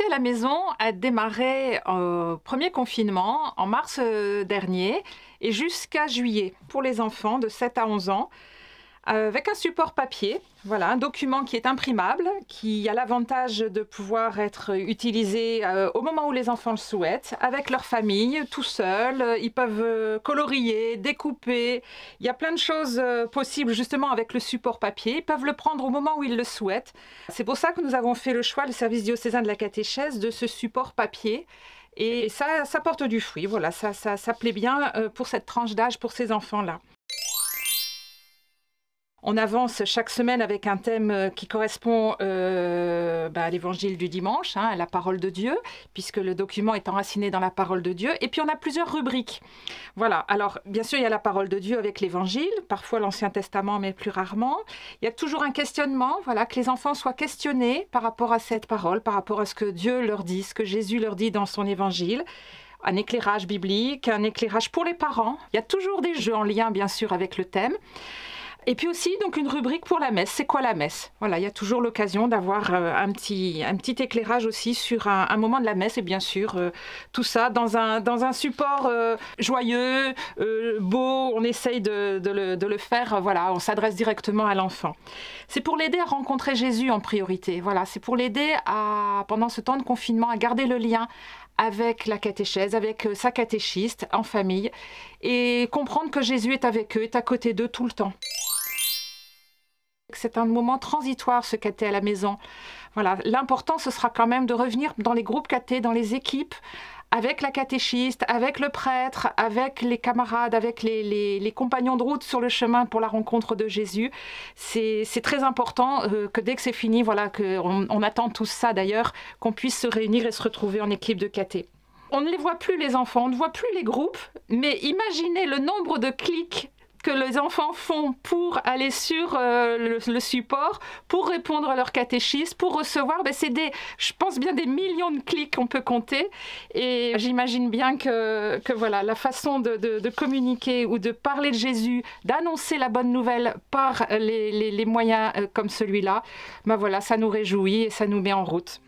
caté à la maison a démarré au premier confinement en mars dernier et jusqu'à juillet pour les enfants de 7 à 11 ans. Avec un support papier, voilà, un document qui est imprimable, qui a l'avantage de pouvoir être utilisé au moment où les enfants le souhaitent, avec leur famille, tout seuls. Ils peuvent colorier, découper. Il y a plein de choses possibles justement avec le support papier. Ils peuvent le prendre au moment où ils le souhaitent. C'est pour ça que nous avons fait le choix, le service diocésain de la catéchèse, de ce support papier. Et ça porte du fruit. Voilà, ça plaît bien pour cette tranche d'âge, pour ces enfants-là. On avance chaque semaine avec un thème qui correspond à l'évangile du dimanche, à la parole de Dieu, puisque le document est enraciné dans la parole de Dieu. Et puis on a plusieurs rubriques. Voilà, alors bien sûr il y a la parole de Dieu avec l'évangile, parfois l'Ancien Testament, mais plus rarement. Il y a toujours un questionnement, voilà, que les enfants soient questionnés par rapport à cette parole, par rapport à ce que Dieu leur dit, ce que Jésus leur dit dans son évangile. Un éclairage biblique, un éclairage pour les parents. Il y a toujours des jeux en lien, bien sûr, avec le thème. Et puis aussi, donc, une rubrique pour la messe. C'est quoi la messe? Voilà, il y a toujours l'occasion d'avoir un petit éclairage aussi sur un moment de la messe. Et bien sûr, tout ça dans un support joyeux, beau. On essaye de le faire, voilà, on s'adresse directement à l'enfant. C'est pour l'aider à rencontrer Jésus en priorité. Voilà, c'est pour l'aider pendant ce temps de confinement, à garder le lien avec la catéchèse, avec sa catéchiste, en famille, et comprendre que Jésus est avec eux, est à côté d'eux tout le temps. C'est un moment transitoire, ce caté à la maison. Voilà. L'important, ce sera quand même de revenir dans les groupes caté, dans les équipes, avec la catéchiste, avec le prêtre, avec les camarades, avec les compagnons de route sur le chemin pour la rencontre de Jésus. C'est très important que dès que c'est fini, voilà, on attend tous ça d'ailleurs, qu'on puisse se réunir et se retrouver en équipe de caté. On ne les voit plus les enfants, on ne voit plus les groupes, mais imaginez le nombre de clics que les enfants font pour aller sur le support, pour répondre à leur catéchisme, pour recevoir, je pense bien des millions de clics qu'on peut compter. Et j'imagine bien que voilà, la façon de communiquer ou de parler de Jésus, d'annoncer la bonne nouvelle par les moyens comme celui-là, voilà, ça nous réjouit et ça nous met en route.